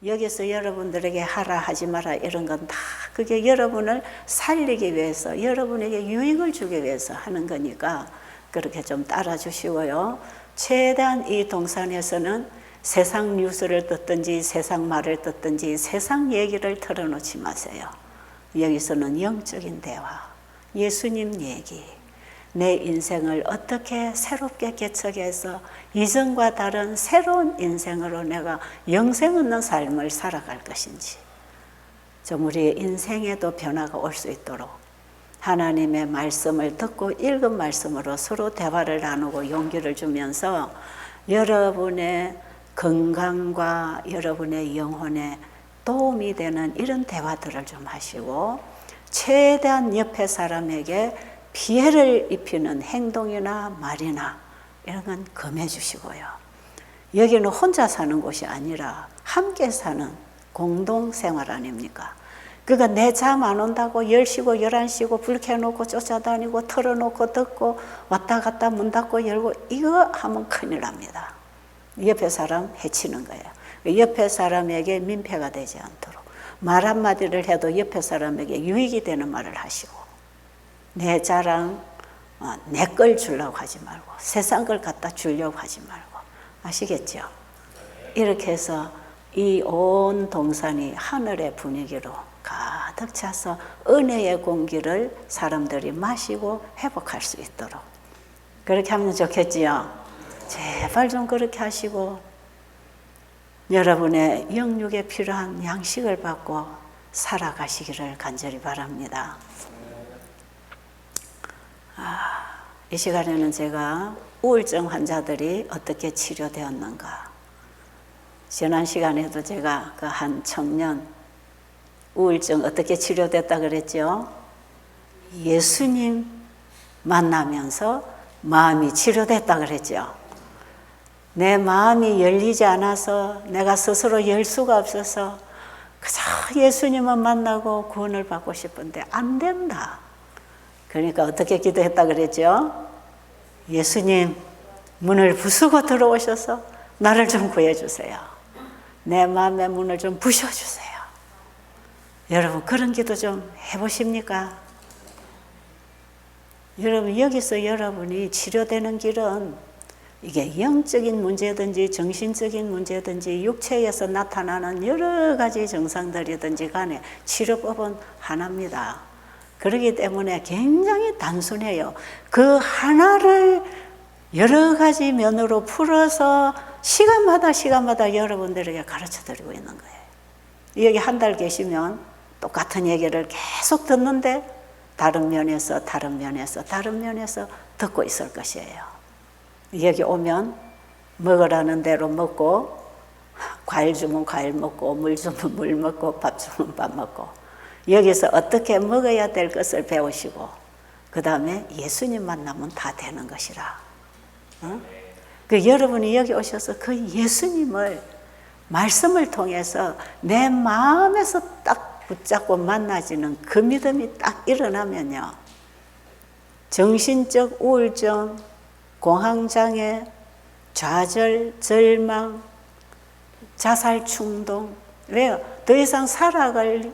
여기서 여러분들에게 하라 하지 마라 이런 건 다 그게 여러분을 살리기 위해서 여러분에게 유익을 주기 위해서 하는 거니까 그렇게 좀 따라주시고요. 최대한 이 동산에서는 세상 뉴스를 듣든지 세상 말을 듣든지 세상 얘기를 털어놓지 마세요. 여기서는 영적인 대화, 예수님 얘기, 내 인생을 어떻게 새롭게 개척해서 이전과 다른 새로운 인생으로 내가 영생 없는 삶을 살아갈 것인지 좀 우리의 인생에도 변화가 올 수 있도록 하나님의 말씀을 듣고 읽은 말씀으로 서로 대화를 나누고 용기를 주면서 여러분의 건강과 여러분의 영혼에 도움이 되는 이런 대화들을 좀 하시고 최대한 옆에 사람에게 피해를 입히는 행동이나 말이나 이런 건 금해 주시고요. 여기는 혼자 사는 곳이 아니라 함께 사는 공동생활 아닙니까? 그러니까 내 잠 안 온다고 10시고 11시고 불 켜놓고 쫓아다니고 털어놓고 듣고 왔다 갔다 문 닫고 열고 이거 하면 큰일 납니다. 옆에 사람 해치는 거예요. 옆에 사람에게 민폐가 되지 않도록 말 한마디를 해도 옆에 사람에게 유익이 되는 말을 하시고 내 자랑, 내 걸 주려고 하지 말고 세상 걸 갖다 주려고 하지 말고 아시겠죠? 이렇게 해서 이 온 동산이 하늘의 분위기로 가득 차서 은혜의 공기를 사람들이 마시고 회복할 수 있도록 그렇게 하면 좋겠지요? 제발 좀 그렇게 하시고 여러분의 영육에 필요한 양식을 받고 살아가시기를 간절히 바랍니다. 이 시간에는 제가 우울증 환자들이 어떻게 치료되었는가 지난 시간에도 제가 그 한 청년 우울증 어떻게 치료됐다 그랬죠? 예수님 만나면서 마음이 치료됐다 그랬죠? 내 마음이 열리지 않아서 내가 스스로 열 수가 없어서 그저 예수님만 만나고 구원을 받고 싶은데 안 된다. 그러니까 어떻게 기도했다 그랬죠? 예수님 문을 부수고 들어오셔서 나를 좀 구해주세요. 내 마음의 문을 좀 부셔주세요. 여러분 그런 기도 좀 해보십니까? 여러분 여기서 여러분이 치료되는 길은 이게 영적인 문제든지 정신적인 문제든지 육체에서 나타나는 여러 가지 증상들이든지 간에 치료법은 하나입니다. 그렇기 때문에 굉장히 단순해요. 그 하나를 여러 가지 면으로 풀어서 시간마다 여러분들에게 가르쳐 드리고 있는 거예요. 여기 한 달 계시면 똑같은 얘기를 계속 듣는데 다른 면에서 듣고 있을 것이에요. 여기 오면 먹으라는 대로 먹고 과일 주면 과일 먹고 물 주면 물 먹고 밥 주면 밥 먹고 여기서 어떻게 먹어야 될 것을 배우시고 그 다음에 예수님 만나면 다 되는 것이라. 그 여러분이 여기 오셔서 그 예수님을 말씀을 통해서 내 마음에서 딱 붙잡고 만나지는 그 믿음이 딱 일어나면요. 정신적 우울증, 공황장애, 좌절, 절망, 자살 충동. 왜요? 더 이상 살아갈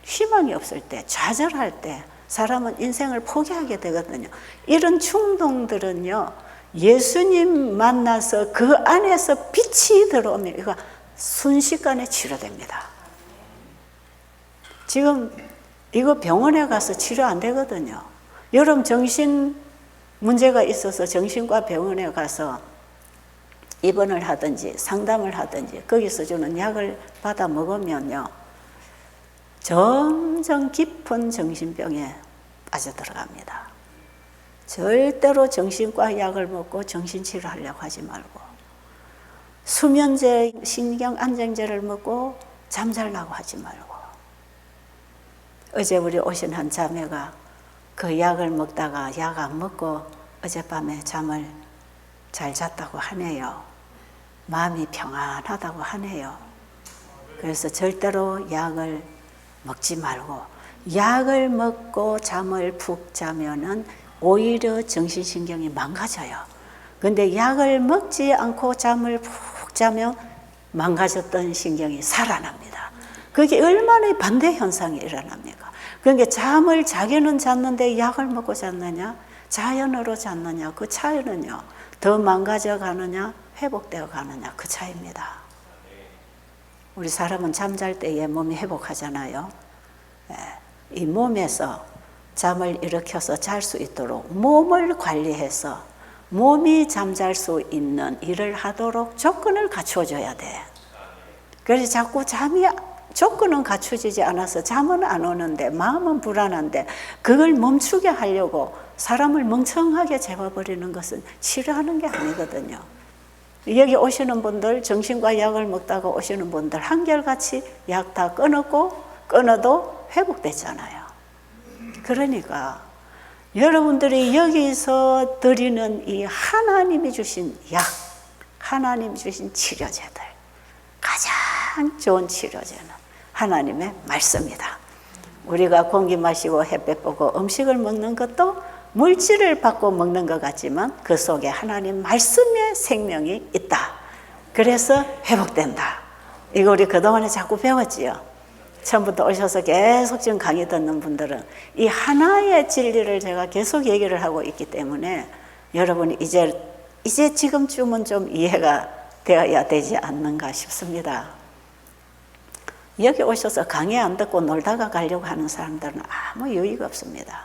희망이 없을 때, 좌절할 때 사람은 인생을 포기하게 되거든요. 이런 충동들은요. 예수님 만나서 그 안에서 빛이 들어오면 이거 순식간에 치료됩니다. 지금 이거 병원에 가서 치료 안 되거든요. 여러분 정신 문제가 있어서 정신과 병원에 가서 입원을 하든지 상담을 하든지 거기서 주는 약을 받아 먹으면요. 점점 깊은 정신병에 빠져들어갑니다. 절대로 정신과 약을 먹고 정신치료하려고 하지 말고 수면제, 신경안정제를 먹고 잠자려고 하지 말고 어제 우리 오신 한 자매가 그 약을 먹다가 약 안 먹고 어젯밤에 잠을 잘 잤다고 하네요. 마음이 평안하다고 하네요. 그래서 절대로 약을 먹지 말고 약을 먹고 잠을 푹 자면은 오히려 정신신경이 망가져요. 근데 약을 먹지 않고 잠을 푹 자면 망가졌던 신경이 살아납니다. 그게 얼마나 반대 현상이 일어납니까? 그러니까 잠을 자기는 잤는데 약을 먹고 잤느냐, 자연으로 잤느냐, 그 차이는요, 더 망가져 가느냐, 회복되어 가느냐, 그 차이입니다. 우리 사람은 잠잘 때에 몸이 회복하잖아요. 이 몸에서 잠을 일으켜서 잘 수 있도록 몸을 관리해서 몸이 잠잘 수 있는 일을 하도록 조건을 갖춰줘야 돼. 그래서 자꾸 잠이 조건은 갖춰지지 않아서 잠은 안 오는데 마음은 불안한데 그걸 멈추게 하려고 사람을 멍청하게 재워버리는 것은 치료하는 게 아니거든요. 여기 오시는 분들, 정신과 약을 먹다가 오시는 분들 한결같이 약 다 끊어도 회복됐잖아요. 그러니까 여러분들이 여기서 드리는 이 하나님이 주신 약, 하나님이 주신 치료제들, 가장 좋은 치료제는 하나님의 말씀이다. 우리가 공기 마시고 햇볕 보고 음식을 먹는 것도 물질을 받고 먹는 것 같지만 그 속에 하나님 말씀의 생명이 있다. 그래서 회복된다. 이거 우리 그동안에 자꾸 배웠지요. 처음부터 오셔서 계속 지금 강의 듣는 분들은 이 하나의 진리를 제가 계속 얘기를 하고 있기 때문에 여러분이 이제 지금쯤은 좀 이해가 되어야 되지 않는가 싶습니다. 여기 오셔서 강의 안 듣고 놀다가 가려고 하는 사람들은 아무 유의가 없습니다.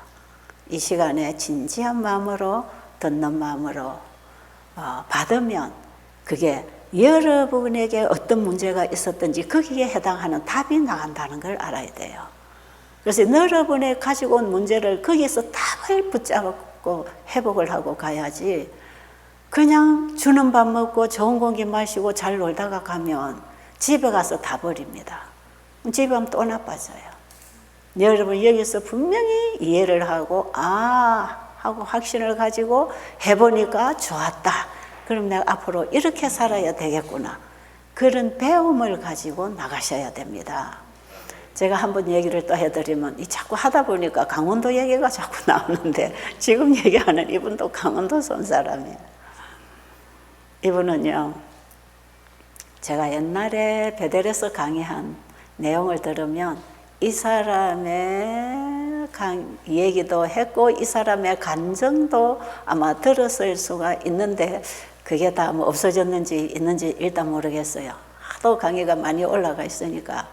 이 시간에 진지한 마음으로 듣는 마음으로 받으면 그게 여러분에게 어떤 문제가 있었든지 거기에 해당하는 답이 나간다는 걸 알아야 돼요. 그래서 여러분이 가지고 온 문제를 거기에서 답을 붙잡고 회복을 하고 가야지 그냥 주는 밥 먹고 좋은 공기 마시고 잘 놀다가 가면 집에 가서 다 버립니다. 집에 가면 또 나빠져요. 여러분 여기서 분명히 이해를 하고 하고 확신을 가지고 해보니까 좋았다. 그럼 내가 앞으로 이렇게 살아야 되겠구나. 그런 배움을 가지고 나가셔야 됩니다. 제가 한번 얘기를 또 해드리면 자꾸 하다 보니까 강원도 얘기가 자꾸 나오는데 지금 얘기하는 이분도 강원도 선 사람이에요. 이분은요, 제가 옛날에 베델에서 강의한 내용을 들으면 이 사람의 얘기도 했고 이 사람의 감정도 아마 들었을 수가 있는데 그게 다 뭐 없어졌는지 있는지 일단 모르겠어요. 하도 강의가 많이 올라가 있으니까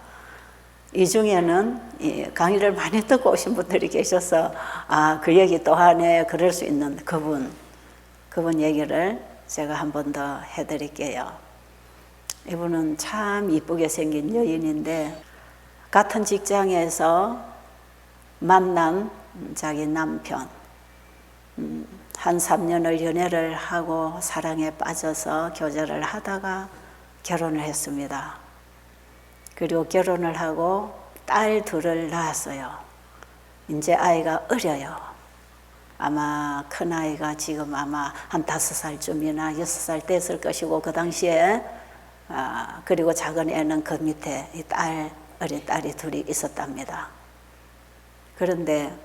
이 중에는 강의를 많이 듣고 오신 분들이 계셔서 그 얘기 또 하네 그럴 수 있는 그분 얘기를 제가 한 번 더 해드릴게요. 이분은 참 이쁘게 생긴 여인인데 같은 직장에서 만난 자기 남편 한 3년을 연애를 하고 사랑에 빠져서 교제를 하다가 결혼을 했습니다. 그리고 결혼을 하고 딸 둘을 낳았어요. 이제 아이가 어려요. 아마 큰아이가 지금 아마 한 5살쯤이나 6살 됐을 것이고 그 당시에 그리고 작은 애는 그 밑에 어린 딸이 둘이 있었답니다. 그런데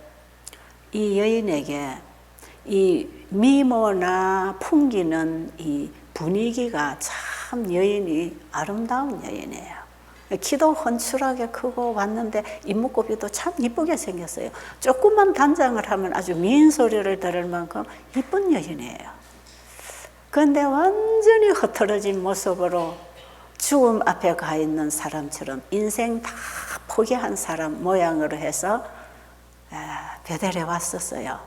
이 여인에게 이 미모나 풍기는 이 분위기가 참 여인이 아름다운 여인이에요. 키도 헌칠하게 크고 왔는데 이목구비도 참 이쁘게 생겼어요. 조금만 단장을 하면 아주 미인 소리를 들을 만큼 이쁜 여인이에요. 그런데 완전히 흐트러진 모습으로 죽음 앞에 가 있는 사람처럼 인생 다 포기한 사람 모양으로 해서 베델에 왔었어요.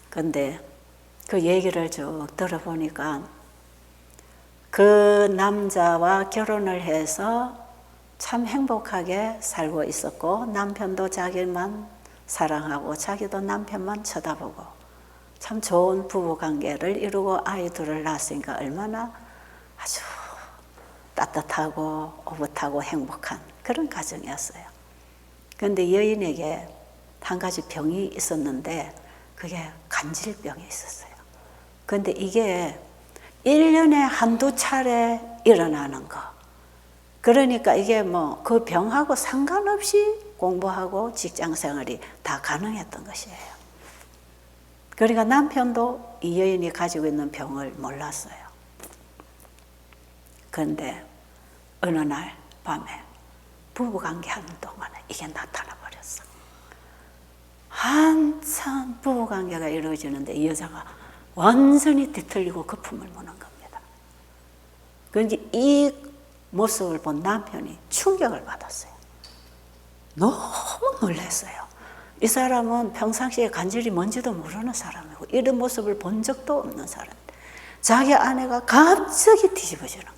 근데 그 얘기를 쭉 들어보니까 그 남자와 결혼을 해서 참 행복하게 살고 있었고 남편도 자기만 사랑하고 자기도 남편만 쳐다보고 참 좋은 부부관계를 이루고 아이 둘을 낳았으니까 얼마나 아주 따뜻하고 오붓하고 행복한 그런 가정이었어요. 그런데 여인에게 한 가지 병이 있었는데 그게 간질병이 있었어요. 그런데 이게 1년에 한두 차례 일어나는 거. 그러니까 이게 뭐 그 병하고 상관없이 공부하고 직장생활이 다 가능했던 것이에요. 그러니까 남편도 이 여인이 가지고 있는 병을 몰랐어요. 그런데 어느 날 밤에 부부관계 하는 동안에 이게 나타나 버렸어. 한참 부부관계가 이루어지는데 이 여자가 완전히 뒤틀리고 거품을 무는 겁니다. 그러니까 이 모습을 본 남편이 충격을 받았어요. 너무 놀랐어요. 이 사람은 평상시에 간절히 뭔지도 모르는 사람이고 이런 모습을 본 적도 없는 사람인데 자기 아내가 갑자기 뒤집어지는 거예요.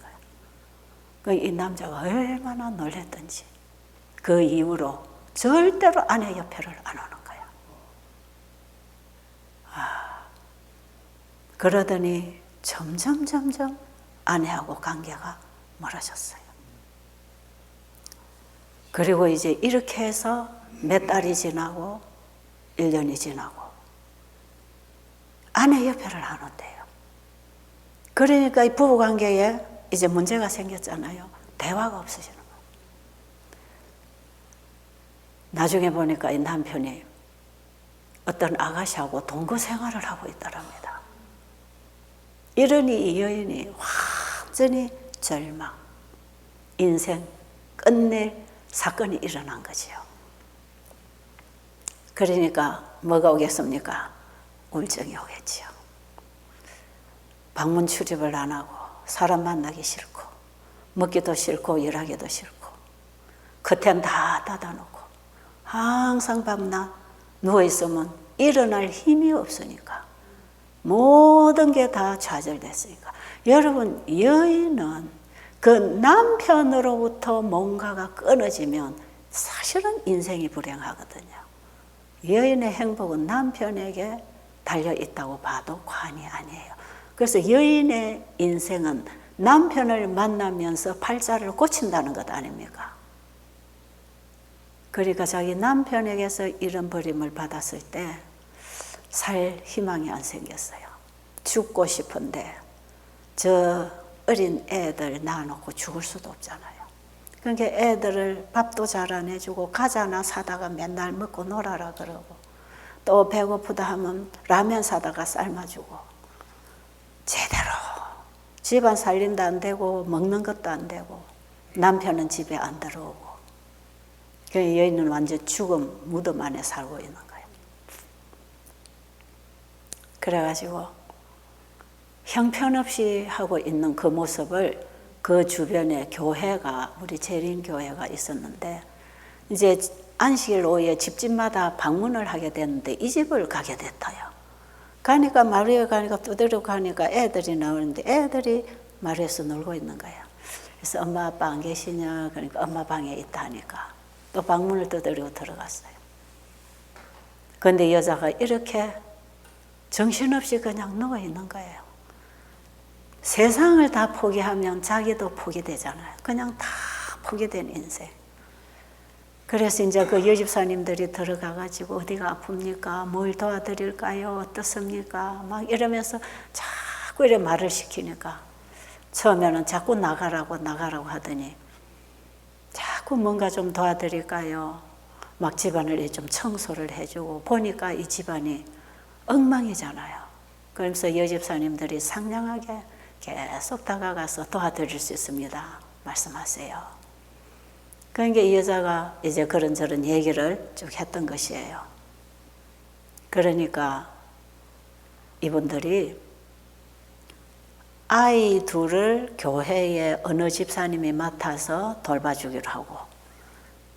이 남자가 얼마나 놀랐던지 그 이후로 절대로 아내 옆에를 안 오는 거예요. 그러더니 점점 아내하고 관계가 멀어졌어요. 그리고 이제 이렇게 해서 몇 달이 지나고 1년이 지나고 아내 옆에를 안 온대요. 그러니까 이 부부관계에 이제 문제가 생겼잖아요. 대화가 없어지는 거예요. 나중에 보니까 이 남편이 어떤 아가씨하고 동거 생활을 하고 있더랍니다. 이러니 이 여인이 완전히 절망, 인생 끝낼 사건이 일어난 거지요. 그러니까 뭐가 오겠습니까? 우울증이 오겠지요. 방문 출입을 안 하고 사람 만나기 싫고 먹기도 싫고 일하기도 싫고 커튼 다 닫아놓고 항상 밤낮 누워있으면 일어날 힘이 없으니까 모든 게 다 좌절됐으니까 여러분 여인은 그 남편으로부터 뭔가가 끊어지면 사실은 인생이 불행하거든요. 여인의 행복은 남편에게 달려있다고 봐도 과언이 아니에요. 그래서 여인의 인생은 남편을 만나면서 팔자를 고친다는 것 아닙니까? 그러니까 자기 남편에게서 이런 버림을 받았을 때 살 희망이 안 생겼어요. 죽고 싶은데 저 어린 애들 낳아놓고 죽을 수도 없잖아요. 그러니까 애들을 밥도 잘 안 해주고 과자나 사다가 맨날 먹고 놀아라 그러고 또 배고프다 하면 라면 사다가 삶아주고 제대로 집안 살림도 안 되고 먹는 것도 안 되고 남편은 집에 안 들어오고 그 여인은 완전 죽음 무덤 안에 살고 있는 거예요. 그래가지고 형편없이 하고 있는 그 모습을 그 주변에 교회가 우리 재림교회가 있었는데 이제 안식일 오후에 집집마다 방문을 하게 됐는데 이 집을 가게 됐어요. 가니까 마루에 가니까 두드려 가니까 애들이 나오는데 애들이 마루에서 놀고 있는 거예요. 그래서 엄마 아빠 안 계시냐 그러니까 엄마 방에 있다 하니까 또 방문을 두드리고 들어갔어요. 그런데 여자가 이렇게 정신없이 그냥 누워 있는 거예요. 세상을 다 포기하면 자기도 포기되잖아요. 그냥 다 포기된 인생. 그래서 이제 그 여집사님들이 들어가가지고 어디가 아픕니까? 뭘 도와드릴까요? 어떻습니까? 막 이러면서 자꾸 이렇게 말을 시키니까 처음에는 자꾸 나가라고 하더니 자꾸 뭔가 좀 도와드릴까요? 막 집안을 좀 청소를 해주고 보니까 이 집안이 엉망이잖아요. 그러면서 여집사님들이 상냥하게 계속 다가가서 도와드릴 수 있습니다. 말씀하세요. 그러니까 이 여자가 이제 그런저런 얘기를 쭉 했던 것이에요. 그러니까 이분들이 아이 둘을 교회에 어느 집사님이 맡아서 돌봐주기로 하고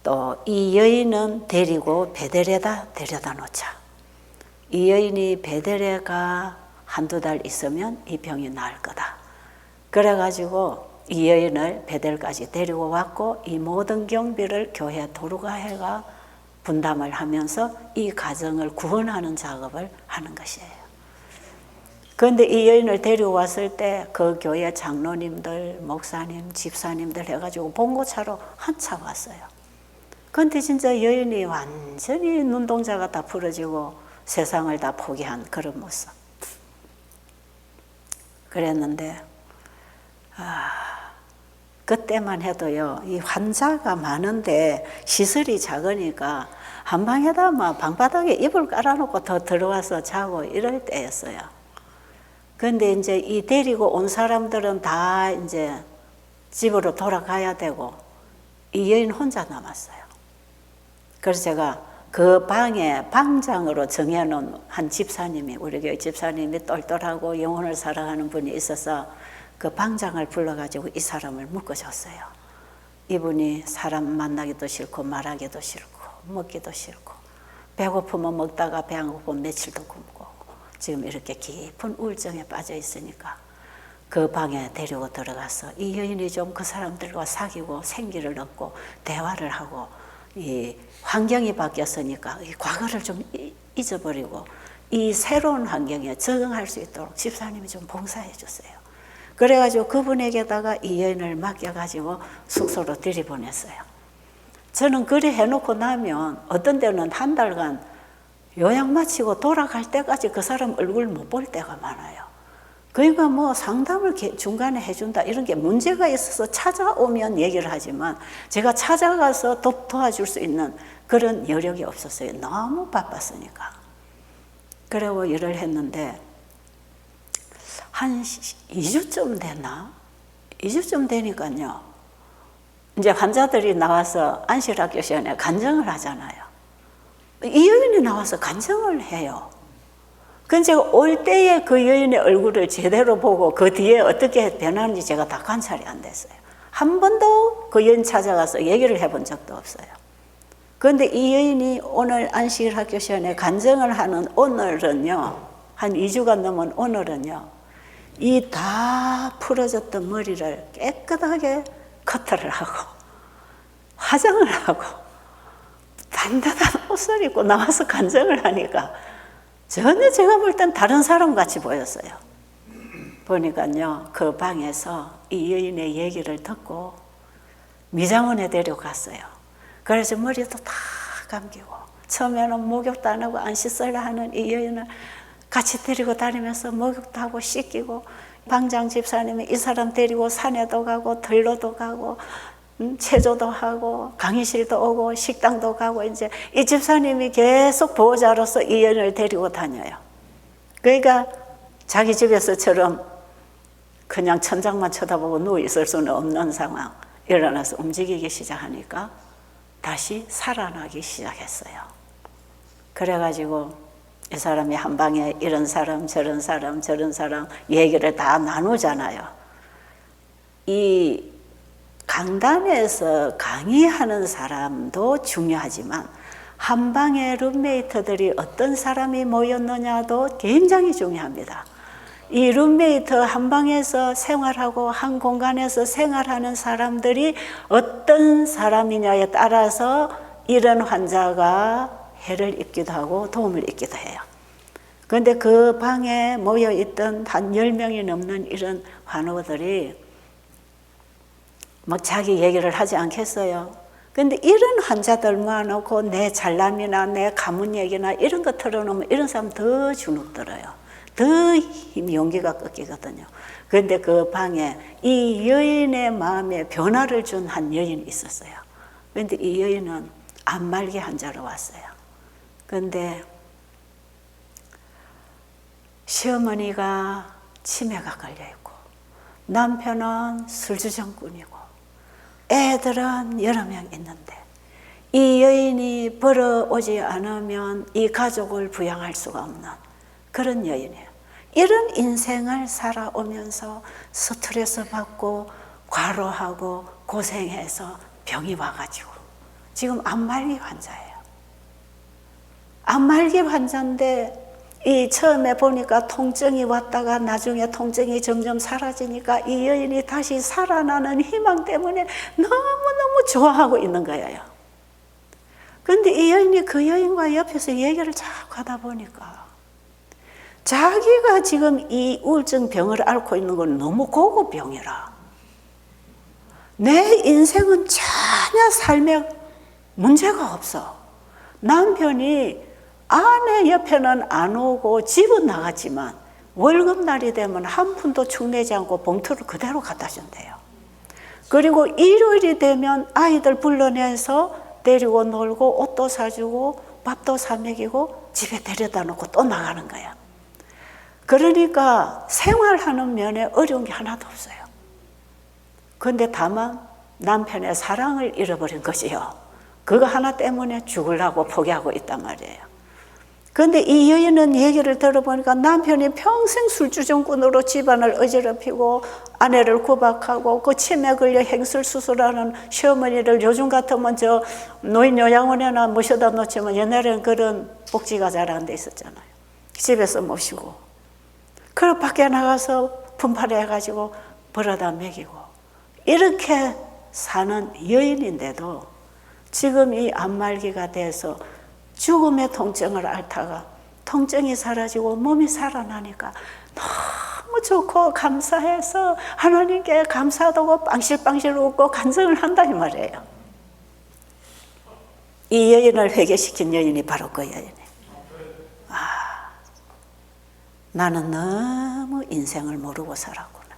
또 이 여인은 데리고 베델에다 데려다 놓자. 이 여인이 베델에가 한두 달 있으면 이 병이 나을 거다. 그래가지고 이 여인을 베델까지 데리고 왔고 이 모든 경비를 교회 도루가회가 분담을 하면서 이 가정을 구원하는 작업을 하는 것이에요. 그런데 이 여인을 데리고 왔을 때 그 교회 장로님들, 목사님, 집사님들 해가지고 봉고차로 한차 왔어요. 그런데 진짜 여인이 완전히 눈동자가 다 부러지고 세상을 다 포기한 그런 모습. 그랬는데 그때만 해도요, 이 환자가 많은데 시설이 작으니까 한 방에다 막 방바닥에 이불 깔아놓고 더 들어와서 자고 이럴 때였어요. 그런데 이제 이 데리고 온 사람들은 다 이제 집으로 돌아가야 되고 이 여인 혼자 남았어요. 그래서 제가 그 방에 방장으로 정해놓은 한 집사님이, 우리 교회 집사님이 똘똘하고 영혼을 사랑하는 분이 있어서 그 방장을 불러가지고 이 사람을 묶어줬어요. 이분이 사람 만나기도 싫고 말하기도 싫고 먹기도 싫고 배고프면 먹다가 배 안 고프면 며칠도 굶고 지금 이렇게 깊은 우울증에 빠져 있으니까 그 방에 데리고 들어가서 이 여인이 좀 그 사람들과 사귀고 생기를 얻고 대화를 하고 이 환경이 바뀌었으니까 이 과거를 좀 잊어버리고 이 새로운 환경에 적응할 수 있도록 집사님이 좀 봉사해 줬어요. 그래가지고 그분에게다가 이 여인을 맡겨가지고 숙소로 들이보냈어요. 저는 그래 해놓고 나면 어떤 때는 한 달간 요양 마치고 돌아갈 때까지 그 사람 얼굴 못 볼 때가 많아요. 그러니까 뭐 상담을 중간에 해준다 이런 게 문제가 있어서 찾아오면 얘기를 하지만 제가 찾아가서 도와줄 수 있는 그런 여력이 없었어요. 너무 바빴으니까. 그리고 일을 했는데 한 2주쯤 됐나? 2주쯤 되니까요. 이제 환자들이 나와서 안실학교 시간에 간증을 하잖아요. 이 여인이 나와서 간증을 해요. 그건 제가 올 때에 그 여인의 얼굴을 제대로 보고 그 뒤에 어떻게 변하는지 제가 다 관찰이 안 됐어요. 한 번도 그 여인 찾아가서 얘기를 해본 적도 없어요. 그런데 이 여인이 오늘 안식일학교 시간에 간증을 하는 오늘은요, 한 2주가 넘은 오늘은요, 이 다 풀어졌던 머리를 깨끗하게 커트를 하고 화장을 하고 단단한 옷을 입고 나와서 간증을 하니까 전혀 제가 볼 땐 다른 사람 같이 보였어요. 보니까요, 그 방에서 이 여인의 얘기를 듣고 미장원에 데려갔어요. 그래서 머리도 다 감기고 처음에는 목욕도 안 하고 안 씻으려 하는 이 여인을 같이 데리고 다니면서 목욕도 하고 씻기고 방장 집사님이 이 사람 데리고 산에도 가고 들로도 가고 체조도 하고 강의실도 오고 식당도 가고 이제 이 집사님이 계속 보호자로서 이 여인을 데리고 다녀요. 그러니까 자기 집에서처럼 그냥 천장만 쳐다보고 누워 있을 수는 없는 상황. 일어나서 움직이기 시작하니까 다시 살아나기 시작했어요. 그래가지고 이 사람이 한 방에 이런 사람 저런 사람 저런 사람 얘기를 다 나누잖아요. 이 강단에서 강의하는 사람도 중요하지만 한 방에 룸메이트들이 어떤 사람이 모였느냐도 굉장히 중요합니다. 이 룸메이트 한 방에서 생활하고 한 공간에서 생활하는 사람들이 어떤 사람이냐에 따라서 이런 환자가 해를 입기도 하고 도움을 입기도 해요. 그런데 그 방에 모여있던 한 10명이 넘는 이런 환우들이 막 자기 얘기를 하지 않겠어요. 근데 이런 환자들 모아놓고 내 잘남이나 내 가문 얘기나 이런 거 틀어놓으면 이런 사람 더 주눅 들어요. 더 용기가 꺾이거든요. 그런데 그 방에 이 여인의 마음에 변화를 준 한 여인이 있었어요. 그런데 이 여인은 안말기 환자로 왔어요. 그런데 시어머니가 치매가 걸려있고 남편은 술주정꾼이고 애들은 여러 명 있는데 이 여인이 벌어오지 않으면 이 가족을 부양할 수가 없는 그런 여인이에요. 이런 인생을 살아오면서 스트레스 받고 과로하고 고생해서 병이 와가지고 지금 안말기 환자예요. 안말기 환자인데 이 처음에 보니까 통증이 왔다가 나중에 통증이 점점 사라지니까 이 여인이 다시 살아나는 희망 때문에 너무너무 좋아하고 있는 거예요. 그런데 이 여인이 그 여인과 옆에서 얘기를 자꾸 하다 보니까 자기가 지금 이 우울증 병을 앓고 있는 건 너무 고급 병이라 내 인생은 전혀 삶에 문제가 없어. 남편이 아내 옆에는 안 오고 집은 나갔지만 월급날이 되면 한 푼도 축내지 않고 봉투를 그대로 갖다 준대요. 그리고 일요일이 되면 아이들 불러내서 데리고 놀고 옷도 사주고 밥도 사 먹이고 집에 데려다 놓고 또 나가는 거야. 그러니까 생활하는 면에 어려운 게 하나도 없어요. 그런데 다만 남편의 사랑을 잃어버린 거지요. 그거 하나 때문에 죽으려고 포기하고 있단 말이에요. 그런데 이 여인은 얘기를 들어보니까 남편이 평생 술주정꾼으로 집안을 어지럽히고 아내를 구박하고 그 치매 걸려 행설수술하는 시어머니를 요즘 같으면 저 노인요양원에나 모셔다 놓지만 옛날에는 그런 복지가 잘 안 돼 있었잖아요. 집에서 모시고 그걸 밖에 나가서 분팔해가지고 벌어다 먹이고 이렇게 사는 여인인데도 지금 이 암말기가 돼서 죽음의 통증을 앓다가 통증이 사라지고 몸이 살아나니까 너무 좋고 감사해서 하나님께 감사하다고 빵실빵실 웃고 간증을 한다 이 말이에요. 이 여인을 회개시킨 여인이 바로 그 여인이에요. 나는 너무 인생을 모르고 살았구나.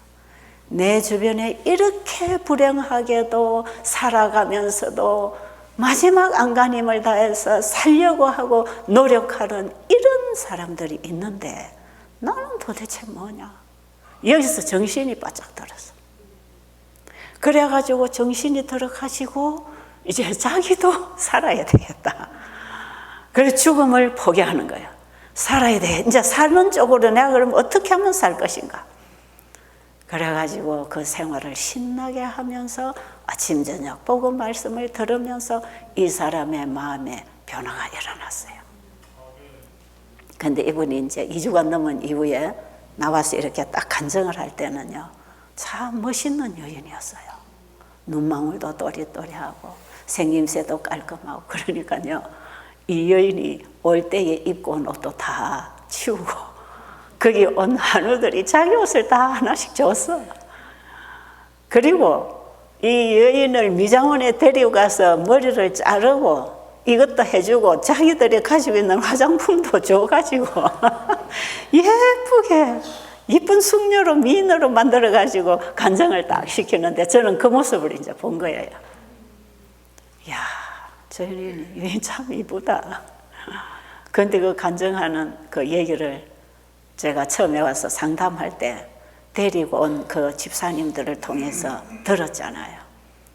내 주변에 이렇게 불행하게도 살아가면서도 마지막 안간힘을 다해서 살려고 하고 노력하는 이런 사람들이 있는데 나는 도대체 뭐냐. 여기서 정신이 바짝 들었어. 그래가지고 정신이 들어가지고 이제 자기도 살아야 되겠다. 그래서 죽음을 포기하는 거야. 살아야 돼. 이제 사는 쪽으로 내가 그럼 어떻게 하면 살 것인가. 그래가지고 그 생활을 신나게 하면서 아침 저녁 복음 말씀을 들으면서 이 사람의 마음에 변화가 일어났어요. 근데 이분이 이제 2주가 넘은 이후에 나와서 이렇게 딱 간증을 할 때는요, 참 멋있는 여인이었어요. 눈망울도 또리또리하고 생김새도 깔끔하고. 그러니까요, 이 여인이 올 때에 입고 온 옷도 다 치우고 거기 온 한우들이 자기 옷을 다 하나씩 줬어. 그리고 이 여인을 미장원에 데리고 가서 머리를 자르고 이것도 해주고 자기들이 가지고 있는 화장품도 줘가지고 예쁘게 이쁜 숙녀로 미인으로 만들어가지고 간증을 딱 시키는데 저는 그 모습을 이제 본 거예요. 이야, 저 여인 참 이쁘다. 그런데 그 간증하는 그 얘기를 제가 처음에 와서 상담할 때 데리고 온 그 집사님들을 통해서 들었잖아요.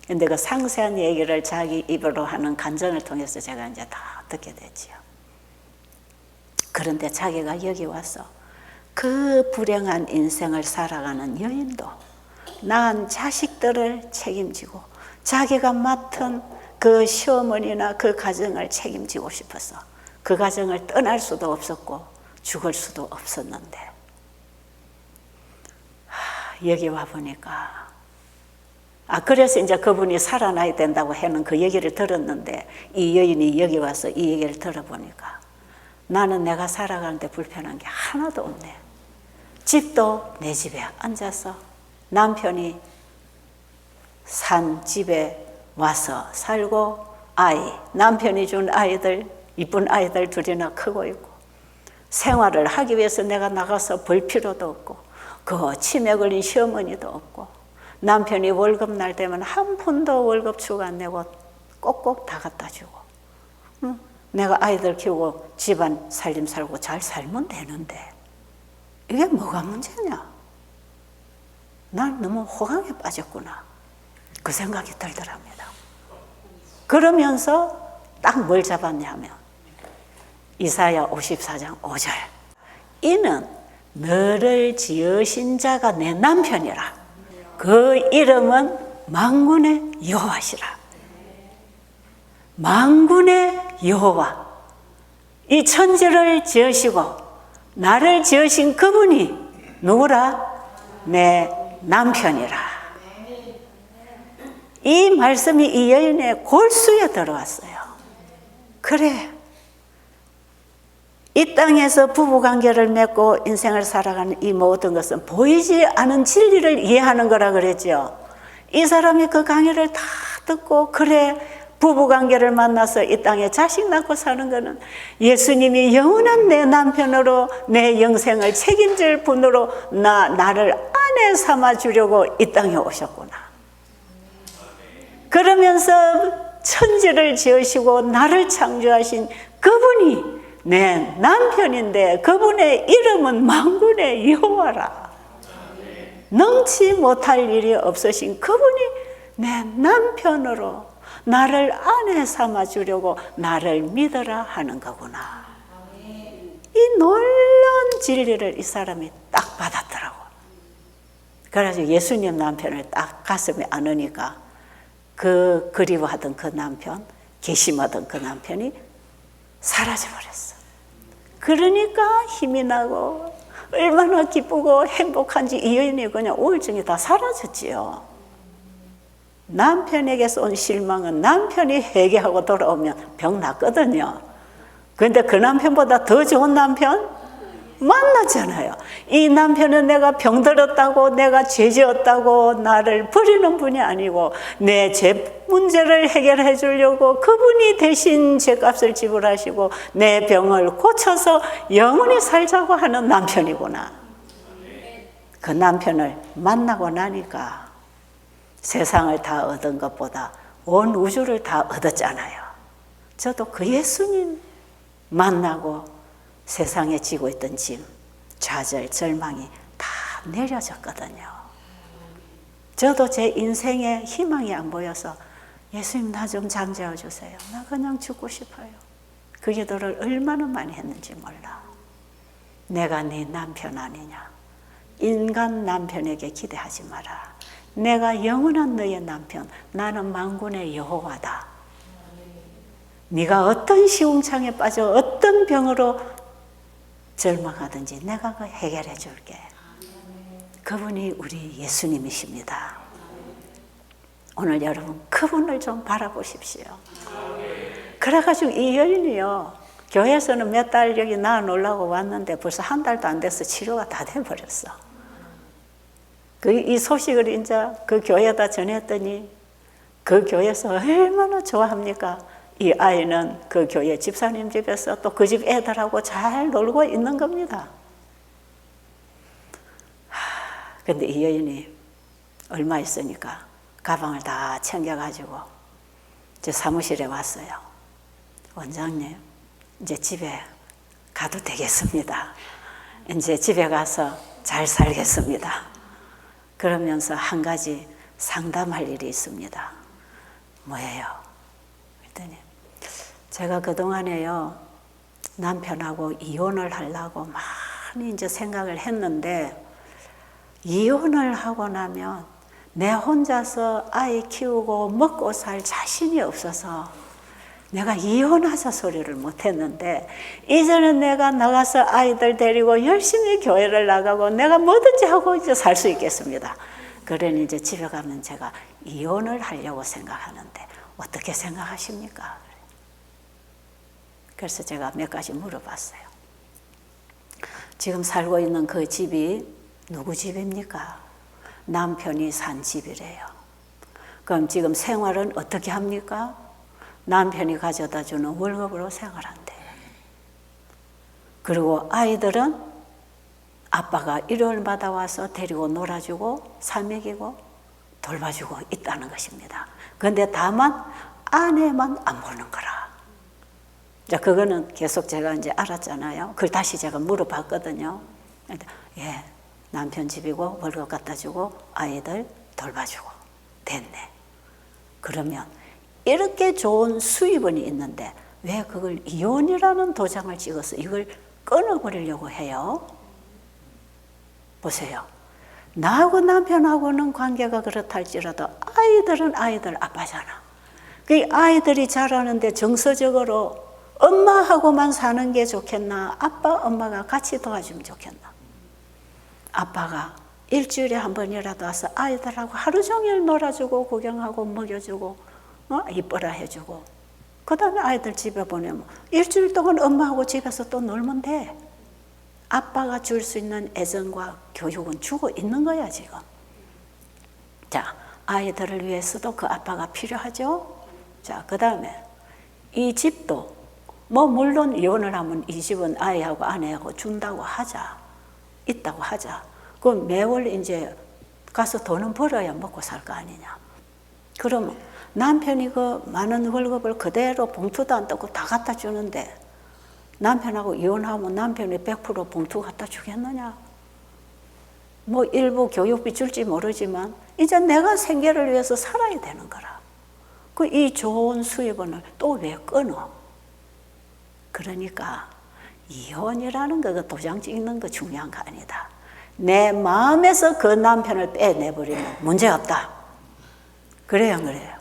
근데 그 상세한 얘기를 자기 입으로 하는 간증을 통해서 제가 이제 다 듣게 됐지요. 그런데 자기가 여기 와서 그 불행한 인생을 살아가는 여인도 낳은 자식들을 책임지고 자기가 맡은 그 시어머니나 그 가정을 책임지고 싶어서 그 가정을 떠날 수도 없었고 죽을 수도 없었는데 여기 와 보니까 그래서 이제 그분이 살아나야 된다고 하는 그 얘기를 들었는데 이 여인이 여기 와서 이 얘기를 들어보니까 나는 내가 살아가는데 불편한 게 하나도 없네. 집도 내 집에 앉아서 남편이 산 집에 와서 살고 남편이 준 아이들 이쁜 아이들 둘이나 크고 있고 생활을 하기 위해서 내가 나가서 벌 필요도 없고 그 치매 걸린 시어머니도 없고 남편이 월급 날 때면 한 푼도 월급 주고 안 내고 꼭꼭 다 갖다 주고 내가 아이들 키우고 집안 살림 살고 잘 살면 되는데 이게 뭐가 문제냐. 난 너무 호강에 빠졌구나. 그 생각이 들더랍니다. 그러면서 딱 뭘 잡았냐 하면 이사야 54장 5절 이는 너를 지으신 자가 내 남편이라 그 이름은 만군의 여호와시라. 만군의 여호와, 이 천지를 지으시고 나를 지으신 그분이 누구라? 내 남편이라. 이 말씀이 이 여인의 골수에 들어왔어요. 그래, 이 땅에서 부부관계를 맺고 인생을 살아가는 이 모든 것은 보이지 않은 진리를 이해하는 거라 그랬죠. 이 사람이 그 강의를 다 듣고 그래, 부부관계를 만나서 이 땅에 자식 낳고 사는 거는 예수님이 영원한 내 남편으로 내 영생을 책임질 분으로 나를 아내 삼아 주려고 이 땅에 오셨구나. 그러면서 천지를 지으시고 나를 창조하신 그분이 내 남편인데 그분의 이름은 만군의 여호와라. 능치 못할 일이 없으신 그분이 내 남편으로 나를 아내 삼아 주려고 나를 믿어라 하는 거구나. 이 놀라운 진리를 이 사람이 딱 받았더라고. 그래서 예수님 남편을 딱 가슴에 안으니까 그 그리워하던 그 남편, 괘씸하던 그 남편이 사라져버렸어. 그러니까 힘이 나고 얼마나 기쁘고 행복한지 이 여인이 그냥 우울증이 다 사라졌지요. 남편에게서 온 실망은 남편이 회개하고 돌아오면 병 낫거든요. 그런데 그 남편보다 더 좋은 남편 만났잖아요. 이 남편은 내가 병들었다고, 내가 죄지었다고 나를 버리는 분이 아니고 내 죄 문제를 해결해 주려고 그분이 대신 죄값을 지불하시고 내 병을 고쳐서 영원히 살자고 하는 남편이구나. 그 남편을 만나고 나니까 세상을 다 얻은 것보다 온 우주를 다 얻었잖아요. 저도 그 예수님 만나고 세상에 지고 있던 짐, 좌절, 절망이 다 내려졌거든요. 저도 제 인생에 희망이 안 보여서 예수님 나 좀 장재워 주세요. 나 그냥 죽고 싶어요. 그 기도를 얼마나 많이 했는지 몰라. 내가 네 남편 아니냐. 인간 남편에게 기대하지 마라. 내가 영원한 너의 남편, 나는 만군의 여호와다. 네가 어떤 시궁창에 빠져 어떤 병으로 절망하든지 내가 그 해결해 줄게. 그분이 우리 예수님이십니다. 오늘 여러분 그분을 좀 바라보십시오. 그래가지고 이 여인이요, 교회에서는 몇 달 여기 나아 놀라고 왔는데 벌써 한 달도 안 돼서 치료가 다 돼버렸어. 이 소식을 이제 그 교회에다 전했더니 그 교회에서 얼마나 좋아합니까? 이 아이는 그 교회 집사님 집에서 또 그 집 애들하고 잘 놀고 있는 겁니다. 근데 이 여인이 얼마 있으니까 가방을 다 챙겨가지고 제 사무실에 왔어요. 원장님, 이제 집에 가도 되겠습니다. 이제 집에 가서 잘 살겠습니다. 그러면서 한 가지 상담할 일이 있습니다. 뭐예요? 그랬더니 제가 그동안에요, 남편하고 이혼을 하려고 많이 이제 생각을 했는데 이혼을 하고 나면 내 혼자서 아이 키우고 먹고 살 자신이 없어서 내가 이혼하자 소리를 못했는데 이제는 내가 나가서 아이들 데리고 열심히 교회를 나가고 내가 뭐든지 하고 이제 살 수 있겠습니다. 그러니 이제 집에 가면 제가 이혼을 하려고 생각하는데 어떻게 생각하십니까? 그래서 제가 몇 가지 물어봤어요. 지금 살고 있는 그 집이 누구 집입니까? 남편이 산 집이래요. 그럼 지금 생활은 어떻게 합니까? 남편이 가져다 주는 월급으로 생활한대. 그리고 아이들은 아빠가 일요일마다 와서 데리고 놀아주고 살 먹이고 돌봐주고 있다는 것입니다. 그런데 다만 아내만 안 보는 거라. 자, 그거는 계속 제가 이제 알았잖아요. 그걸 다시 제가 물어봤거든요. 예, 남편 집이고 월급 갖다 주고 아이들 돌봐주고 됐네. 그러면 이렇게 좋은 수입원이 있는데 왜 그걸 이혼이라는 도장을 찍어서 이걸 끊어버리려고 해요? 보세요. 나하고 남편하고는 관계가 그렇다 할지라도 아이들은 아이들 아빠잖아. 그 아이들이 자라는데 정서적으로 엄마하고만 사는 게 좋겠나? 아빠, 엄마가 같이 도와주면 좋겠나? 아빠가 일주일에 한 번이라도 와서 아이들하고 하루 종일 놀아주고 구경하고 먹여주고 이뻐라 해주고 그 다음에 아이들 집에 보내면 일주일 동안 엄마하고 집에서 또 놀면 돼. 아빠가 줄 수 있는 애정과 교육은 주고 있는 거야 지금. 자, 아이들을 위해서도 그 아빠가 필요하죠. 자, 그 다음에 이 집도 뭐 물론 이혼을 하면 이 집은 아이하고 아내하고 준다고 하자. 있다고 하자. 그럼 매월 이제 가서 돈은 벌어야 먹고 살 거 아니냐. 그러면 남편이 그 많은 월급을 그대로 봉투도 안 뜯고 다 갖다 주는데 남편하고 이혼하면 남편이 100% 봉투 갖다 주겠느냐? 뭐 일부 교육비 줄지 모르지만 이제 내가 생계를 위해서 살아야 되는 거라. 이 좋은 수입원을 또 왜 끊어? 그러니까 이혼이라는 거 도장 찍는 거 중요한 거 아니다. 내 마음에서 그 남편을 빼내버리면 문제없다. 그래요, 안 그래요?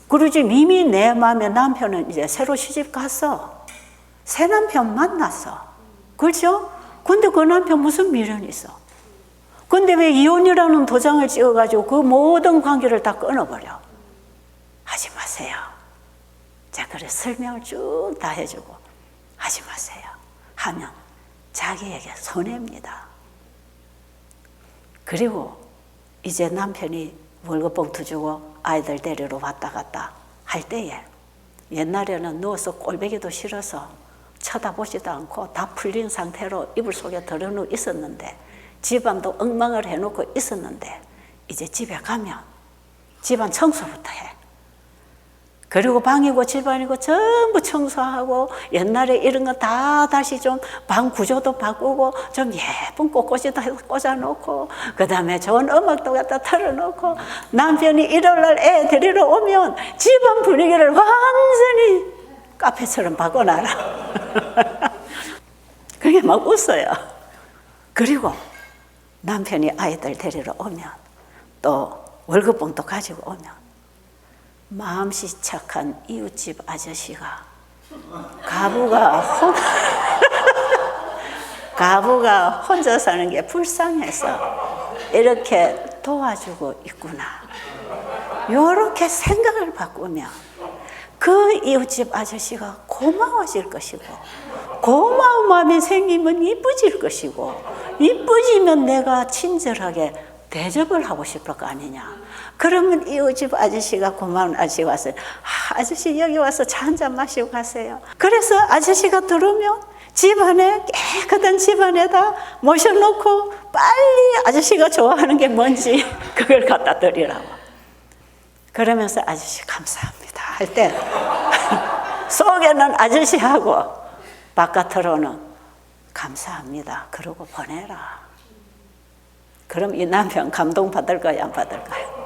그러지 이미 내 마음에 남편은 이제 새로 시집 갔어. 새 남편 만났어. 그렇죠? 근데 그 남편 무슨 미련이 있어? 근데 왜 이혼이라는 도장을 찍어가지고 그 모든 관계를 다 끊어버려? 하지 마세요. 자, 그래 설명을 쭉 다 해주고 하지 마세요. 하면 자기에게 손해입니다. 그리고 이제 남편이 월급 봉투 주고 아이들 데리러 왔다 갔다 할 때에 옛날에는 누워서 꼴보기도 싫어서 쳐다보지도 않고 다 풀린 상태로 이불 속에 들어누워 있었는데 집안도 엉망을 해놓고 있었는데 이제 집에 가면 집안 청소부터 해. 그리고 방이고 집안이고 전부 청소하고 옛날에 이런 거 다 다시 좀 방 구조도 바꾸고 좀 예쁜 꽃꽂이 다 꽂아놓고 그 다음에 좋은 음악도 갖다 틀어놓고 남편이 일요일날 애 데리러 오면 집안 분위기를 완전히 카페처럼 바꿔놔라. 그게 막 웃어요. 그리고 남편이 아이들 데리러 오면 또 월급봉도 가지고 오면 마음씨 착한 이웃집 아저씨가 가부가 혼자 사는 게 불쌍해서 이렇게 도와주고 있구나. 이렇게 생각을 바꾸면 그 이웃집 아저씨가 고마워질 것이고 고마운 마음이 생기면 이쁘질 것이고 이쁘지면 내가 친절하게 대접을 하고 싶을 거 아니냐. 그러면 이웃집 아저씨가 고마운 아저씨가 왔어요. 아저씨 여기 와서 차 한잔 마시고 가세요. 그래서 아저씨가 들어오면 집안에 깨끗한 집안에다 모셔놓고 빨리 아저씨가 좋아하는 게 뭔지 그걸 갖다 드리라고. 그러면서 아저씨 감사합니다 할 때 속에는 아저씨하고 바깥으로는 감사합니다 그러고 보내라. 그럼 이 남편 감동받을까요, 안 받을까요?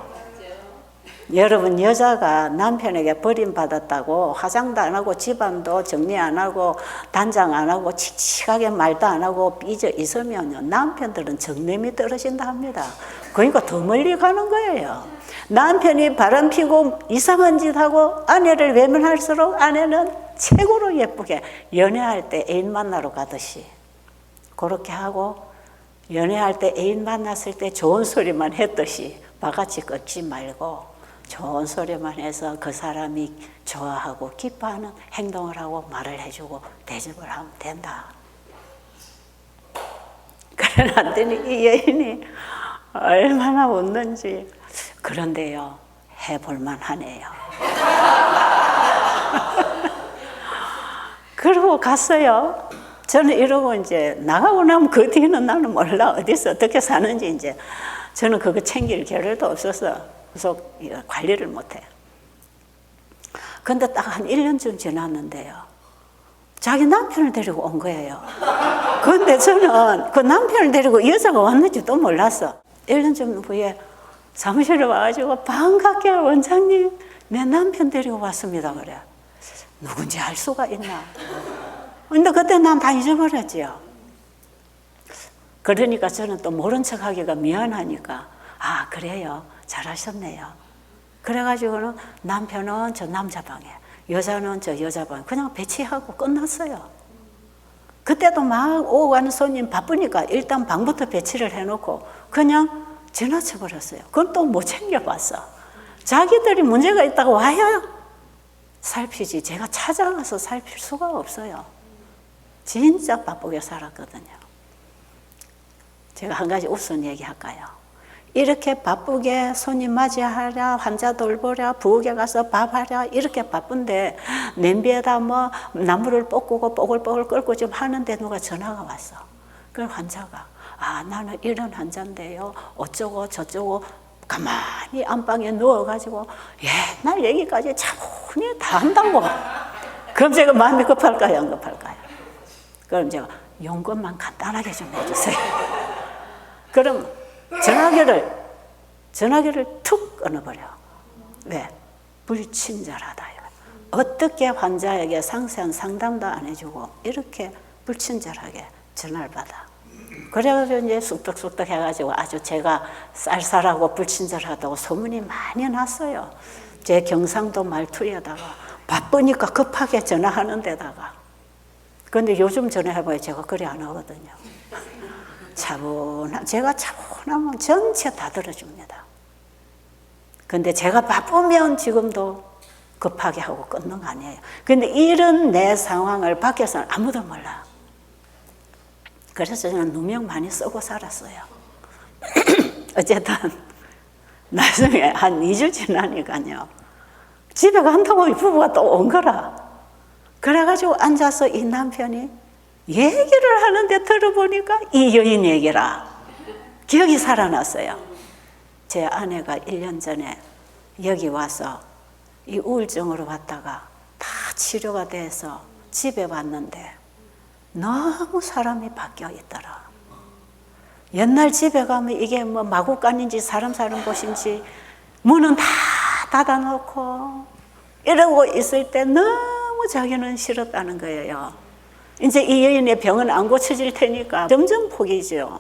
여러분, 여자가 남편에게 버림받았다고 화장도 안 하고 집안도 정리 안 하고 단장 안 하고 칙칙하게 말도 안 하고 삐져 있으면 남편들은 정념이 떨어진다 합니다. 그러니까 더 멀리 가는 거예요. 남편이 바람 피고 이상한 짓 하고 아내를 외면할수록 아내는 최고로 예쁘게 연애할 때 애인 만나러 가듯이 그렇게 하고 연애할 때 애인 만났을 때 좋은 소리만 했듯이 바가지 꺾지 말고 좋은 소리만 해서 그 사람이 좋아하고 기뻐하는 행동을 하고 말을 해주고 대접을 하면 된다. 그랬더니 이 여인이 얼마나 웃는지. 그런데요, 해볼만 하네요. 그러고 갔어요. 저는 이러고 이제 나가고 나면 그 뒤는 나는 몰라. 어디서 어떻게 사는지 이제 저는 그거 챙길 겨를도 없어서 계속 관리를 못해. 근데 딱 한 1년쯤 지났는데요. 자기 남편을 데리고 온 거예요. 근데 저는 그 남편을 데리고 여자가 왔는지도 몰랐어. 1년쯤 후에 사무실에 와가지고 반갑게 원장님 내 남편 데리고 왔습니다. 그래. 누군지 알 수가 있나. 근데 그때 난 다 잊어버렸지요. 그러니까 저는 또 모른 척하기가 미안하니까 아 그래요. 잘하셨네요. 그래가지고는 남편은 저 남자 방에 여자는 저 여자 방에 그냥 배치하고 끝났어요. 그때도 막 오고 가는 손님 바쁘니까 일단 방부터 배치를 해놓고 그냥 지나쳐 버렸어요. 그건 또 못 챙겨봤어. 자기들이 문제가 있다고 와야 살피지 제가 찾아가서 살필 수가 없어요. 진짜 바쁘게 살았거든요. 제가 한 가지 우스운 얘기 할까요? 이렇게 바쁘게 손님 맞이하랴, 환자 돌보랴, 부엌에 가서 밥하랴 이렇게 바쁜데 냄비에다 뭐 나물을 볶고 뽀글뽀글 끓고 좀 하는데 누가 전화가 왔어. 그 환자가 아 나는 이런 환자인데요. 어쩌고 저쩌고 가만히 안방에 누워가지고 옛날 얘기까지 차분히 다 한다고. 그럼 제가 마음이 급할까요? 안 급할까요? 그럼 제가 용건만 간단하게 좀 해주세요. 그럼 전화기를 툭 끊어버려. 왜? 불친절하다. 어떻게 환자에게 상세한 상담도 안 해주고 이렇게 불친절하게 전화를 받아. 그래가지고 이제 쑥덕쑥덕 해가지고 아주 제가 쌀쌀하고 불친절하다고 소문이 많이 났어요. 제 경상도 말투에다가 바쁘니까 급하게 전화하는 데다가. 근데 요즘 전화해봐야 제가 그리 안 하거든요. 제가 차분하면 전체 다 들어줍니다. 근데 제가 바쁘면 지금도 급하게 하고 끊는 거 아니에요. 근데 이런 내 상황을 밖에서는 아무도 몰라. 그래서 저는 누명 많이 쓰고 살았어요. 어쨌든 나중에 한 2주 지나니까요. 집에 간다고 이 부부가 또 온 거라. 그래가지고 앉아서 이 남편이 얘기를 하는데 들어보니까 이 여인 얘기라. 기억이 살아났어요. 제 아내가 1년 전에 여기 와서 이 우울증으로 왔다가 다 치료가 돼서 집에 왔는데 너무 사람이 바뀌어 있더라. 옛날 집에 가면 이게 뭐 마구간인지 사람 사는 곳인지 문은 다 닫아놓고 이러고 있을 때 너무 자기는 싫었다는 거예요. 이제 이 여인의 병은 안 고쳐질 테니까 점점 포기죠.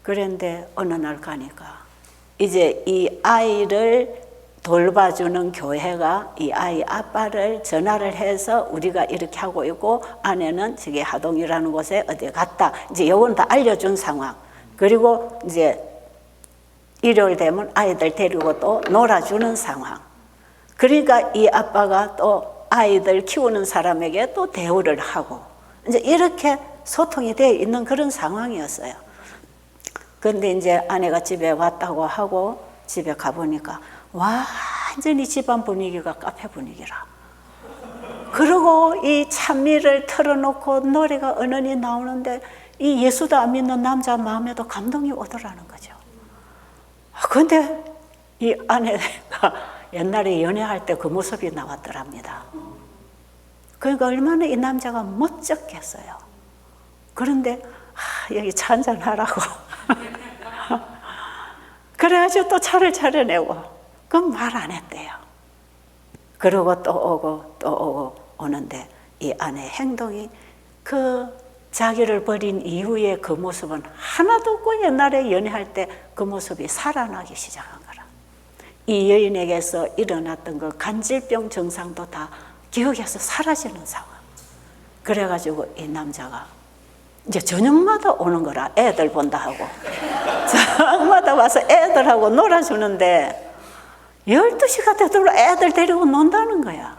그런데 어느 날 가니까 이제 이 아이를 돌봐주는 교회가 이 아이 아빠를 전화를 해서 우리가 이렇게 하고 있고 아내는 저기 하동이라는 곳에 어디 갔다. 이제 요건 다 알려준 상황. 그리고 이제 일요일 되면 아이들 데리고 또 놀아주는 상황. 그러니까 이 아빠가 또 아이들 키우는 사람에게 또 대우를 하고 이제 이렇게 소통이 되어 있는 그런 상황이었어요. 그런데 이제 아내가 집에 왔다고 하고 집에 가보니까 완전히 집안 분위기가 카페 분위기라. 그리고 이 찬미를 틀어놓고 노래가 은은히 나오는데 이 예수도 안 믿는 남자 마음에도 감동이 오더라는 거죠. 그런데 이 아내가 옛날에 연애할 때 그 모습이 나왔더랍니다. 그러니까 얼마나 이 남자가 멋졌겠어요. 그런데 여기 차 한잔 하라고. 그래가지고 또 차를 차려내고 그럼 말 안 했대요. 그러고 또 오고 오는데 이 아내의 행동이 그 자기를 버린 이후에 그 모습은 하나도 없고 옛날에 연애할 때 그 모습이 살아나기 시작한 거라. 이 여인에게서 일어났던 그 간질병 증상도 다 기억에서 사라지는 상황. 그래가지고 이 남자가 이제 저녁마다 오는 거라. 애들 본다 하고 저녁마다 와서 애들하고 놀아주는데 12시가 되도록 애들 데리고 논다는 거야.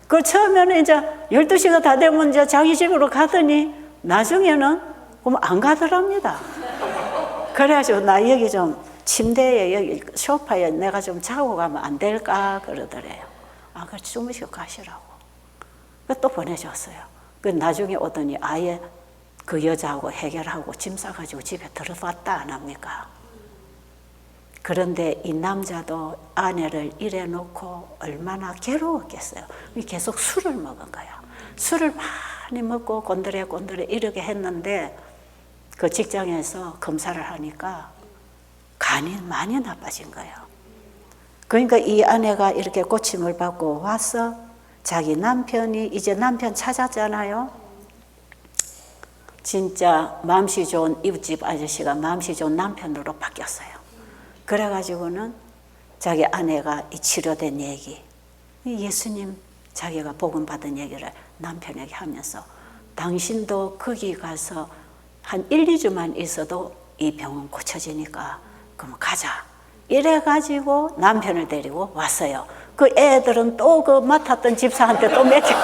그 처음에는 이제 12시가 다 되면 이제 자기 집으로 가더니 나중에는 그럼 안 가더랍니다. 그래가지고 나 여기 좀 침대에 여기 소파에 내가 좀 자고 가면 안 될까 그러더래요. 그래 주무시고 가시라고. 또 보내줬어요. 그 나중에 오더니 아예 그 여자하고 해결하고 짐 싸가지고 집에 들어왔다 안 합니까? 그런데 이 남자도 아내를 이래 놓고 얼마나 괴로웠겠어요. 계속 술을 먹은 거야. 술을 많이 먹고 곤드레 이렇게 했는데 그 직장에서 검사를 하니까 간이 많이 나빠진 거예요. 그러니까 이 아내가 이렇게 고침을 받고 와서 자기 남편이 이제 남편 찾았잖아요. 진짜 마음씨 좋은 이웃집 아저씨가 마음씨 좋은 남편으로 바뀌었어요. 그래가지고는 자기 아내가 이 치료된 얘기, 예수님 자기가 복음 받은 얘기를 남편에게 하면서 당신도 거기 가서 한 1, 2주만 있어도 이 병은 고쳐지니까 그럼 가자. 이래가지고 남편을 데리고 왔어요. 그 애들은 또 그 맡았던 집사한테 또 맡기고.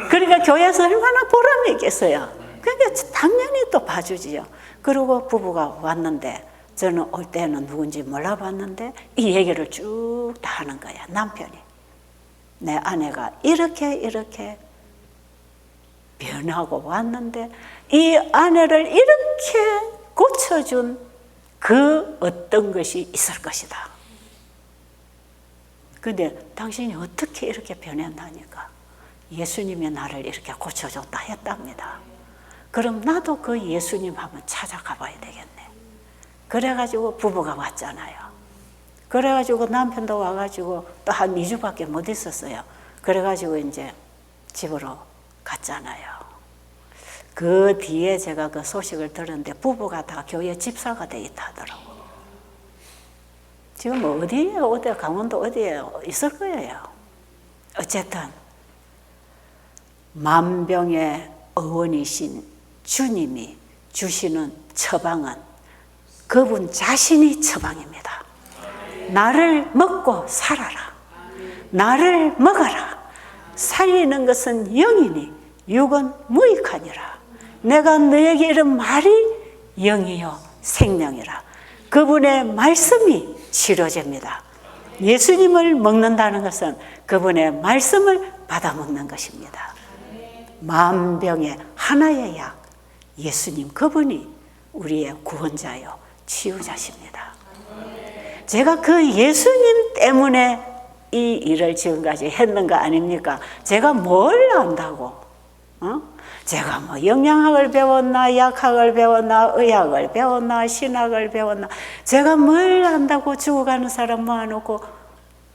그러니까 교회에서 얼마나 보람이 있겠어요. 그러니까 당연히 또 봐주지요. 그리고 부부가 왔는데 저는 올 때는 누군지 몰라봤는데 이 얘기를 쭉 다 하는 거야. 남편이. 내 아내가 이렇게 변하고 왔는데 이 아내를 이렇게 고쳐준 그 어떤 것이 있을 것이다. 근데 당신이 어떻게 이렇게 변했나니까 예수님이 나를 이렇게 고쳐줬다 했답니다. 그럼 나도 그 예수님 한번 찾아가 봐야 되겠네. 그래가지고 부부가 왔잖아요. 그래가지고 남편도 와가지고 또 한 2주밖에 못 있었어요. 그래가지고 이제 집으로 갔잖아요. 그 뒤에 제가 그 소식을 들었는데 부부가 다 교회 집사가 돼 있다 하더라고. 지금 뭐 어디에 어디 강원도 어디에 있을 거예요. 어쨌든 만병의 어원이신 주님이 주시는 처방은 그분 자신이 처방입니다. 나를 먹고 살아라. 나를 먹어라. 살리는 것은 영이니 육은 무익하니라. 내가 너에게 이런 말이 영이요 생명이라. 그분의 말씀이 치료제입니다. 예수님을 먹는다는 것은 그분의 말씀을 받아 먹는 것입니다. 만병의 하나의 약, 예수님 그분이 우리의 구원자요 치유자십니다. 제가 그 예수님 때문에 이 일을 지금까지 했는 거 아닙니까? 제가 뭘 안다고? 제가 뭐 영양학을 배웠나, 약학을 배웠나, 의학을 배웠나, 신학을 배웠나, 제가 뭘 안다고 죽어가는 사람 모아놓고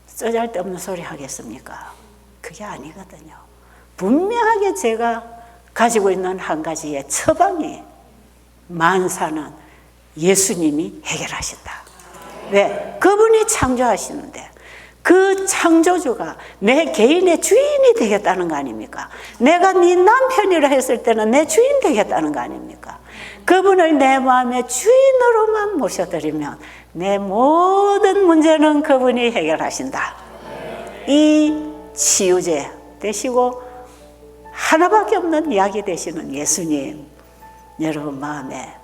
쓰잘데없는 소리 하겠습니까? 그게 아니거든요. 분명하게 제가 가지고 있는 한 가지의 처방이 만사는 예수님이 해결하신다. 왜? 그분이 창조하시는데 그 창조주가 내 개인의 주인이 되겠다는 거 아닙니까? 내가 네 남편이라 했을 때는 내 주인 되겠다는 거 아닙니까? 그분을 내 마음의 주인으로만 모셔드리면 내 모든 문제는 그분이 해결하신다. 이 치유제 되시고 하나밖에 없는 약이 되시는 예수님, 여러분 마음에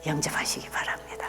영접하시기 바랍니다.